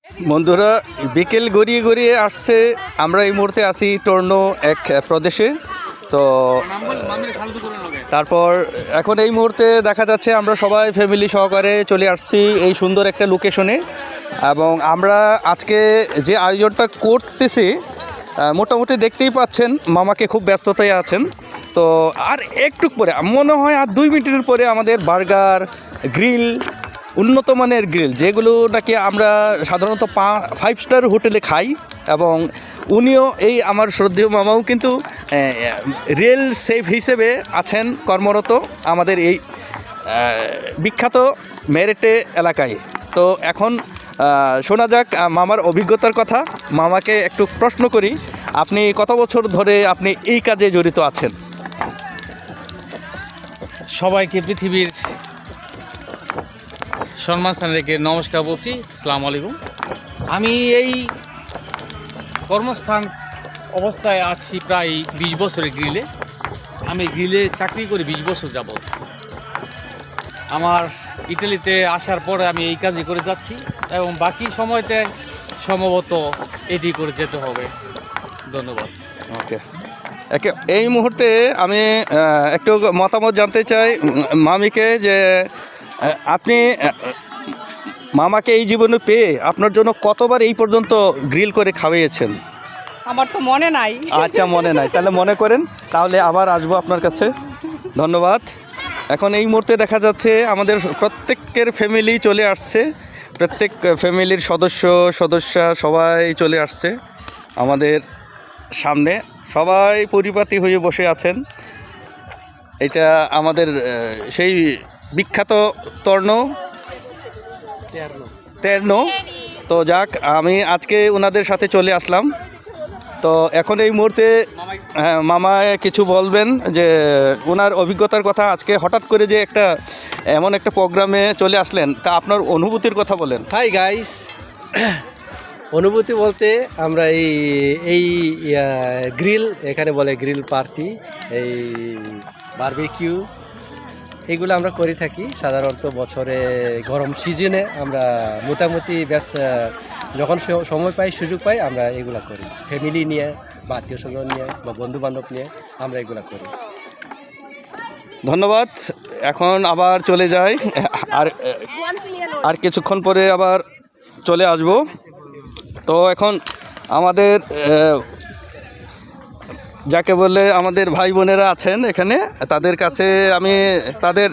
বন্ধুরা বিকেল গড়িয়ে গড়িয়ে আসছে, আমরা এই মুহূর্তে আছি টর্নো এক প্রদেশে। তো তারপর এখন এই মুহূর্তে দেখা যাচ্ছে আমরা সবাই ফ্যামিলি সহকারে চলে আসছি এই সুন্দর একটা লোকেশনে, এবং আমরা আজকে যে আয়োজনটা করতেছি মোটামুটি দেখতেই পাচ্ছেন মামাকে খুব ব্যস্ততায় আছেন। তো আর একটু পরে মনে হয় আর 2 মিনিটের পরে আমাদের বার্গার গ্রিল, উন্নত মানের গ্রিল যেগুলো নাকি আমরা সাধারণত 5 স্টার হোটেলে খাই, এবং উনিও এই আমার শ্রদ্ধেয় মামাও কিন্তু রেল সেফ হিসেবে আছেন কর্মরত আমাদের এই বিখ্যাত মেরেটে এলাকায়। তো এখন শোনা যাক মামার অভিজ্ঞতার কথা। মামাকে একটু প্রশ্ন করি, আপনি কত বছর ধরে আপনি এই কাজে জড়িত আছেন? সবাইকে পৃথিবীর সম্মানস্থান রেখে নমস্কার বলছি, আসসালামু আলাইকুম। আমি এই কর্মস্থান অবস্থায় আছি প্রায় 20 বছরের গ্রিলে। আমি গ্রিলে চাকরি করি 20 বছর যাবৎ। আমার ইটালিতে আসার পরে আমি এই কাজই করে যাচ্ছি, এবং বাকি সময়তে সম্ভবত এটি করে যেতে হবে। ধন্যবাদ। ওকে, এই মুহূর্তে আমি একটু মতামত জানতে চাই মামিকে, যে আপনি মামাকে এই জীবনে পেয়ে আপনার জন্য কতবার এই পর্যন্ত গ্রিল করে খাওয়িয়েছেন? আমার তো মনে নাই। আচ্ছা, মনে নাই, তাহলে মনে করেন, তাহলে আবার আসবো আপনার কাছে। ধন্যবাদ। এখন এই মুহূর্তে দেখা যাচ্ছে আমাদের প্রত্যেকের ফ্যামিলি চলে আসছে, প্রত্যেক ফ্যামিলির সদস্যা সবাই চলে আসছে আমাদের সামনে, সবাই পরিপাটি হয়ে বসে আছেন। এটা আমাদের সেই বিখ্যাত তের্নো। তো যাক, আমি আজকে ওনাদের সাথে চলে আসলাম। তো এখন এই মুহূর্তে মামা কিছু বলবেন, যে ওনার অভিজ্ঞতার কথা। আজকে হঠাৎ করে যে এমন একটা প্রোগ্রামে চলে আসলেন, তা আপনার অনুভূতির কথা বলেন। হাই গাইস, অনুভূতি বলতে আমরা এই গ্রিল, এখানে বলে গ্রিল পার্টি, এই বারবিকিউ, এগুলো আমরা করে থাকি সাধারণত বছরে গরম সিজনে। আমরা মোটামুটি বেশ যখন সময় পাই, সুযোগ পাই, আমরা এগুলা করি ফ্যামিলি নিয়ে বা আত্মীয় স্বজন নিয়ে বা বন্ধু বান্ধব নিয়ে আমরা এগুলা করি। ধন্যবাদ। এখন আবার চলে যাই, আর কিছুক্ষণ পরে আবার চলে আসব। তো এখন আমাদের যাকে বলে আমাদের ভাই বোনেরা আছেন এখানে, তাদের কাছে আমি তাদের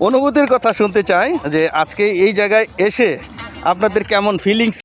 অনুভূতির কথা শুনতে চাই, যে আজকে এই জায়গায় এসে আপনাদের কেমন ফিলিংস।